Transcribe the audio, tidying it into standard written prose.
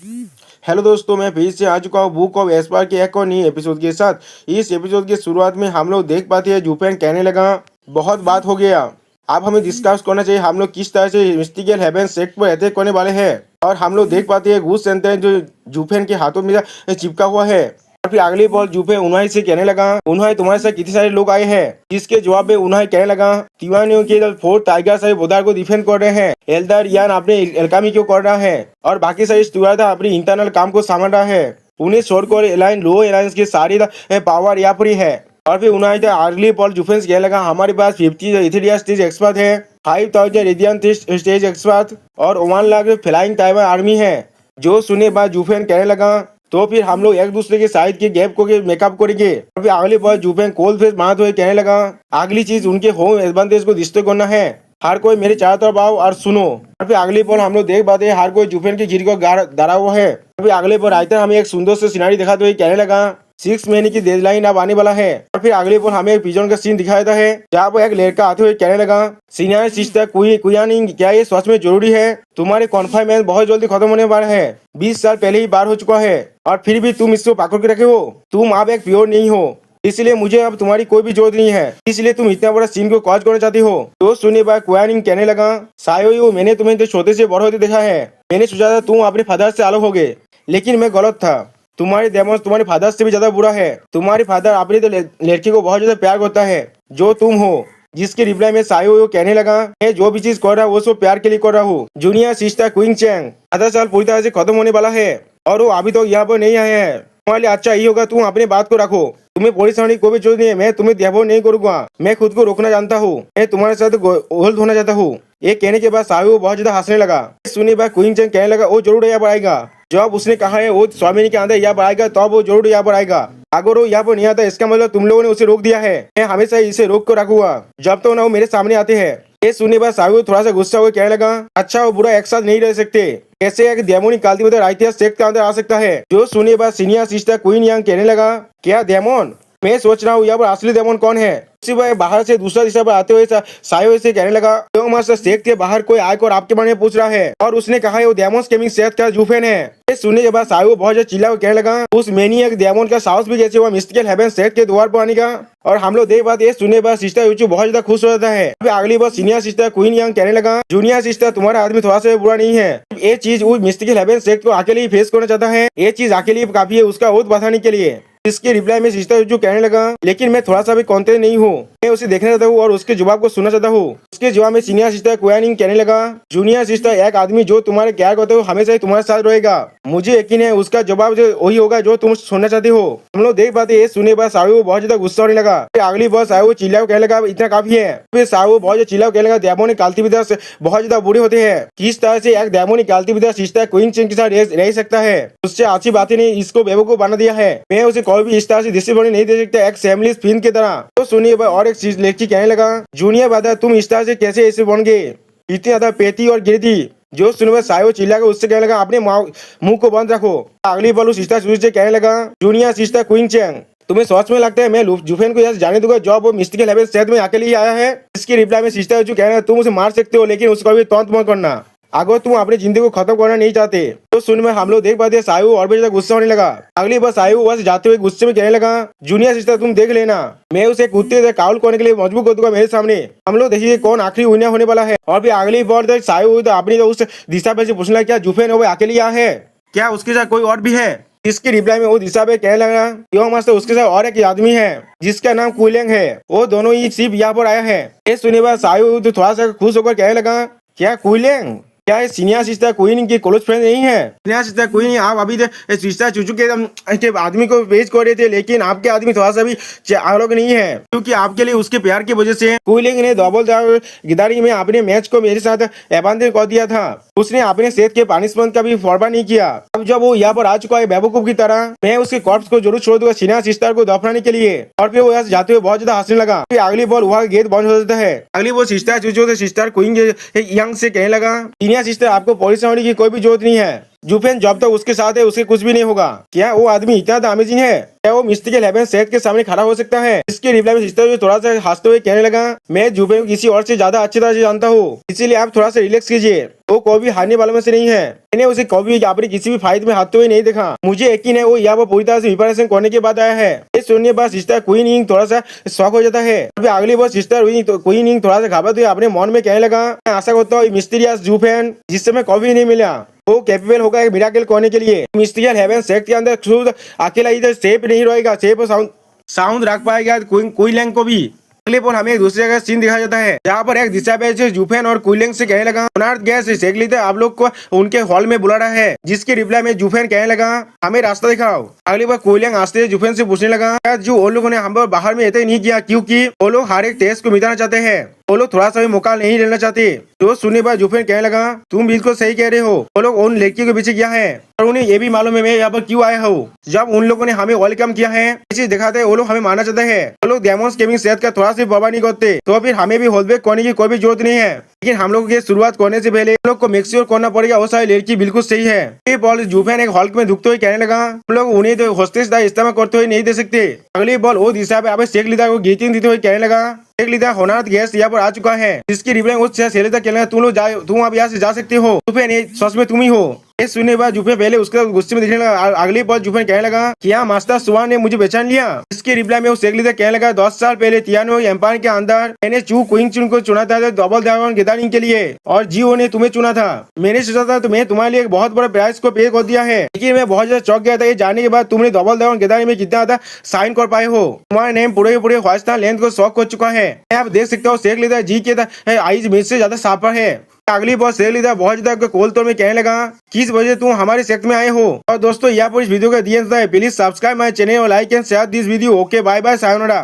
Hello दोस्तों, मैं फिर से आ चुका हूँ बुक ऑफ एस्पार के एक और नई एपिसोड के साथ। इस एपिसोड की शुरुआत में हम लोग देख पाते हैं जूफेन कहने लगा, बहुत बात हो गया, अब हमें डिस्कस करना चाहिए हम लोग किस तरह से मिस्टिकल हेवन सेक्ट पर अटैक करने वाले हैं। और हम लोग देख पाते हैं घूस सेंटर जो जूफेन के हाथों में चिपका हुआ है। और फिर अगली बॉल जूफे उन्हाई से कहने लगा, उन्हाई तुम्हारे साथ कितने सारे लोग आए हैं। इसके जवाब में उन्हाई कहने लगा, तिवानियों के फोर्थ टाइगर साहब बोदार को डिफेंड कर रहे हैं, एल्डर यान अपने एलकामी क्यों कर रहा है और बाकी सारे स्टूडेंट अपनी इंटरनल काम को संभाल रहा है। उन्हें छोड़कर एलाइन लो एलायंस की सारी पावर यहाँ पर ही है। और फिर उन्होंने अगली बॉल जूफेंस कहने लगा, हमारे पास 50 इथेरिया स्टेज एक्सपर्ट है, 5000 रेडियन स्टेज एक्सपर्ट और 1 लाख फ्लाइंग टाइमर आर्मी है। जो सुने बाद जूफेन कहने लगा, तो फिर हम लोग एक दूसरे के साइड के गैप को मेकअप करेंगे। और फिर अगली बार जूफेन कोल्ड फेस मारते हुए कहने लगा, अगली चीज उनके होम एडवांटेज को डिस्ट्रॉय करना है, हर कोई मेरे चारों तरफ आओ और सुनो। और फिर अगली बॉल हम लोग देख पाते हैं हर कोई जूफेन की गिर को डरा हुआ है। और फिर अगले बॉल आयतर हमें एक सुंदर से सिनारी दिखाते हुए कहने लगा, 6 महीने की डेडलाइन अब आने वाला है। और फिर अगले बॉल हमें एक पिजन का सीन दिखाया जाता है जहाँ पर एक लड़का आते हुए कहने लगा, सीनियर सिस्टर कुयानिंग, क्या ये सच में जरूरी है? तुम्हारे कॉन्फाइनमेंट बहुत जल्दी खत्म होने वाला है, 20 साल पहले ही बार हो चुका है और फिर भी तुम इसको पकड़ के रखे हो। तुम अब एक प्योर नहीं हो, इसलिए मुझे अब तुम्हारी कोई भी जरूरत नहीं है, इसलिए तुम इतना बड़ा सीन को कॉज करना चाहती हो। तो सुनने बाद कुयानिंग कहने लगा, सायो मैंने तुम्हें तो छोटे से बड़े होते देखा है, मैंने सोचा था तुम अपने फादर से अलग हो गए, लेकिन मैं गलत था। तुम्हारे डेमोस तुम्हारे फादर से भी ज्यादा बुरा है। तुम्हारे फादर अपनी तो लड़की को बहुत ज्यादा प्यार करता है जो तुम हो। जिसके रिप्लाई में सायो कहने लगा, मैं जो भी चीज कर रहा हूँ वो सब प्यार के लिए कर रहा हूँ। जूनियर सिस्टर क्वीन चैंग, आधा साल पूरी तरह से खत्म होने वाला है और वो अभी तो यहाँ पर नहीं आए हैं। तुम्हारे लिए अच्छा ही होगा तुम अपनी बात को रखो, तुम्हें पुलिस आने की कोई भी जरूरत नहीं है, मैं तुम्हें देवो नहीं करूंगा, मैं खुद को रोकना जानता हूँ, मैं तुम्हारे साथ ओल्ड होना चाहता हूँ। ये कहने के बाद सायो बहुत ज्यादा हंसने लगा। सुनी बात क्वीन चैंग कहने लगा, वो जरूर यहाँ पर आएगा, जब उसने कहा है वो स्वामी के अंदर यहाँ पर आएगा तब वो जरूर यहाँ पर आएगा। अगर वो यहाँ पर नहीं आता इसका मतलब तुम लोगों ने उसे रोक दिया है, मैं हमेशा इसे रोक कर रखूंगा जब तो ना वो मेरे सामने आते हैं। ये सुनने बाद साहू थोड़ा सा गुस्सा हुए कहने लगा, अच्छा वो बुरा एक साथ नहीं रह सकते, कैसे एक डेमोन काल्टिवेटर राइटिया सेक्ट के अंदर आ सकता है। जो सुनने बाद सीनियर सिस्टर क्वीन यांग कहने लगा, क्या डेमोन? मैं सोच रहा हूँ यहाँ पर असली डेमोन कौन है। उसी वक्त बाहर से दूसरा दिशा पर आते हुए सायो से कहने लगा, तो मास्टर सेक्ट के बाहर कोई आकर आपके बारे में पूछ रहा है और उसने कहा है वो डेमोन गेमिंग सेक्ट का जूफेन है। ये सुनने के बाद सायो बहुत ज्यादा चिल्ला कहने लगा, उस मैनियक डेमोन का साहस भी कैसे हुआ मिस्टिकल हेवन सेक्ट के द्वार पर आने का। और हम लोग देख बात ये सुनने के बाद सिस्टर यूचू बहुत ज्यादा खुश हो जाता है। फिर अगली बार सीनियर सिस्टर क्वीन यांग कहने लगा, जूनियर सिस्टर तुम्हारा आदमी थोड़ा सा बुरा नहीं है, ये चीज वो मिस्टिकल हेवन सेक्ट को अकेले ही फेस करना चाहता है, ये चीज अकेले काफी है उसका ओत बताने के लिए। इसके रिप्लाई में सिस्टर जो कहने लगा, लेकिन मैं थोड़ा सा भी कॉन्फिडेंट नहीं हूँ, मैं उसे देखना चाहता हूँ और उसके जवाब को सुनना चाहता हूँ। उसके जवाब में सीनियर सिस्टर कुयानिंग कहने लगा, जूनियर सिस्टर एक आदमी जो तुम्हारे केयर करते हो हमेशा ही तुम्हारे साथ रहेगा, मुझे यकीन है उसका जवाब वही होगा जो तुम सुनना चाहते हो। हम लोग देख पाते ये सुनने बाद साहू बहुत ज्यादा गुस्सा होने लगा। फिर अगली बार साहू चिल्लाओ कहने लगा, इतना काफी है। फिर साहू बहुत ज्यादा चिल्लाओ कहने लगा, डेमोनिक काल्टिवेटर बहुत ज्यादा बुरे होते हैं, किस तरह से एक डेमोनिक काल्टिवेटर सिस्टर क्वीन चैंग के साथ रह सकता है, उससे अच्छी बातें नहीं इसको बेवकूफ बना दिया है, मैं उसे कोई भी इस तरह से डिसिप्लिन नहीं दे सकता एक सेमलिस फिन की तरह। तो सुनिए और एक चीज लेखी कहने लगा, जूनियर बादर तुम इस तरह से कैसे ऐसे बन गए, इतनी ज्यादा पेटी और गिरती। जो सुनकर सायो चिल्लाकर उससे कहने लगा, अपने मुंह को बंद रखो। अगली बार सिस्टर से कहने लगा, जूनियर सिस्टर क्वीन चैंग तुम्हें सच में लगता है मैं जूफेन को यहाँ जाने दूंगा जब वो मिस्टिकल हेवन सेक्ट में अकेले ही आया है? इसके रिप्लाई में सिस्टर जो कहने लगा, तुम उसे मार सकते हो लेकिन उसको भी तौंत मत करना अगर तुम अपनी जिंदगी को खत्म करना नहीं चाहते। तो सुन में हम लोग देख पाते सायू और भी ज्यादा गुस्सा होने लगा। अगली बार सायू बस जाते हुए गुस्से में कहने लगा, जूनियर सिस्टर तुम देख लेना, मैं उसे कुत्ते से काउल करने के लिए मजबूर कर दूंगा मेरे सामने, हम लोग देखिए कौन आखिरी विनर होने वाला है। और फिर अगली बार सायू अपनी उस दिशा पे से पूछने लगा, क्या जूफेन वो अकेले यहाँ है, क्या उसके साथ कोई और भी है? इसके रिप्लाई में वो दिशा पे कहने लगा, यो मास्टर उसके साथ और एक आदमी है जिसका नाम कुलेंग है, वो दोनों ही सिर्फ यहाँ पर आया है। ये सुनने बाद सायू थोड़ा सा खुश होकर कहने लगा, क्या कुलेंग, क्या ये सीनियर सिस्टर क्वीन की क्लोज फ्रेंड नहीं है? सीनियर सिस्टर क्वीन आप अभी सिस्टर चूचू के आदमी को पेश कर रहे थे, लेकिन आपके आदमी थोड़ा सा भी अलग नहीं है, क्योंकि आपके लिए उसके प्यार की वजह से क्वीलिंग ने डबल गिदारी में अपने मैच को मेरे साथ अबांधन कर दिया था, उसने अपने सेहत के पनिशमेंट का भी फॉरवा नहीं किया। अब जब वो यहाँ पर आ चुका है बेवकूफ की तरह, मैं उसके कॉर्प्स को जरूर छोड़ दूंगा सीनियर सिस्टर को दफनाने के लिए। और फिर वो यहाँ जाते हुए बहुत ज्यादा हंसने लगा। फिर अगली बॉल वहाँ गेट बंद हो जाता है। अगली बॉल सिस्टर चूचू से सिस्टर क्वीन यंग से कहने लगा, सीनियर सिस्टर आपको परेशान होने की कोई भी जरूरत नहीं है, जूफेन जब तक उसके साथ है उसके कुछ भी नहीं होगा। क्या वो आदमी इतना अमेजिंग है? क्या वो मिस्टिकल हेवन सेठ के सामने खड़ा हो सकता है? इसके रिप्लाई में सिस्टर जो थोड़ा सा हंसते हुए कहने लगा, मैं जूफेन को किसी और से ज्यादा अच्छी तरह से जानता हूँ, इसीलिए आप थोड़ा सा रिलैक्स कीजिए। वो कभी हारने वालों में से नहीं है। मैंने उसे कभी अपनी किसी भी फाइट में हारते हुए नहीं देखा। मुझे यकीन है वो यहाँ पर पूरी तरह से प्रिपरेशन करने के बाद आया है। ये सुनने बाद सिस्टर क्वीन इंग थोड़ा सा शॉक हो जाता है। अभी अगली बार सिस्टर क्वीन इंग थोड़ा सा घबराते हुए अपने मन में कहने लगा, मैं आशा करता हूँ मिस्टीरियस जूफेन जिससे मैं कभी नहीं मिला वो कैपेबल होगा एक मिराकल करने के लिए। मिस्टीरियल हेवन सेट के अंदर खुद अकेला इधर सेफ नहीं रहेगा, सेफ और साउंड रख पाएगा कुइलैंग को भी। अगले पर हमें एक दूसरे का सीन दिखाया जाता है जहाँ पर एक दिशा पे जूफेन और कुइलैंग से कहने लगा, होनार्ड गैस सेक लेते आप लोग को उनके हॉल में बुला रहा है। जिसके रिप्लाई में जूफेन कहने लगा, हमें रास्ता दिखाओ। अगली बार कुइलैंग आस्ते जूफेन से पूछने लगा, जो वो लोगों ने हम बाहर में नहीं किया क्योंकि वो लोग हर एक तेज को मिटाना चाहते हैं, वो लोग थोड़ा सा भी मौका नहीं लेना चाहते। तो सुनने पर जूफेन कहने लगा, तुम बिल्कुल सही कह रहे हो, वो लोग उन लड़कियों के पीछे किया है और उन्हें ये भी मालूम है मैं यहाँ पर क्यों आया हूँ। जब उन लोगों ने हमें वेलकम किया है इसे दिखाते हैं वो लोग हमें मारना चाहते हैं। वो लोग डेमोन्स गेमिंग सेहत का थोड़ा सा परवाह नहीं करते, तो फिर हमें भी होल्डबैक करने की कोई भी जरूरत नहीं है। लेकिन हम लोग की शुरुआत करने से पहले हम लोग को मेक श्योर करना पड़ेगा वो सारी लड़की बिल्कुल सही है। ये बॉल जूफेन एक हॉल में दुखते हुए कहने लगा, हम लोग उन्हें तो होस्टेस का इस्तेमाल करते हुए नहीं दे सकते। अगली बॉल वो दिशा पे आप शेख लीदा को ग्रीटिंग देते हुए कहने लगा, शेख लीदा होनार्ड गैस यहाँ पर आ चुका है। जिसकी रिप्लाई उससे सेलेदा कहने लगा, तुम अब यहाँ से जा सकते हो। जूफेन ये सच में तुम ही हो। ये सुनने के बाद जूफेन पहले उसके गुस्से में दिखने लगा। अगली बार जूफेन कहने लगा, क्या मास्टर सुवान ने मुझे पहचान लिया? इसके रिप्लाई में वो शेख लीदा कहने लगा, 10 साल पहले तियानो एम्पायर के अंदर मैंने चू क्विंग चुन को चुना था डबल ड्रैगन गैदरिंग के लिए और जियो ने तुम्हें चुना था। मैंने सोचा था तुम्हें तुम्हारे लिए एक बहुत बड़ा प्राइस को पे कर दिया है, लेकिन मैं बहुत ज्यादा चौंक गया था ये जानने के बाद तुमने डबल ड्रैगन गैदरिंग में कितना ज्यादा साइन कर पाए हो। तुम्हारा नेम पूरे ख्वाहिस्तान लेंथ को शॉक कर चुका है। आप देख सकते हो शेख लीदा जी के आईज में से ज्यादा साफर है। अगली बार शेख लीदा बहुत ज्यादा कोल तोड़ में कहने लगा, किस वजह तुम हमारे सेक्ट में आए हो। और दोस्तों यहाँ पर इस वीडियो का दिया प्लीज सब्सक्राइब माय चैनल और like and share this video. Okay bye bye sayonara.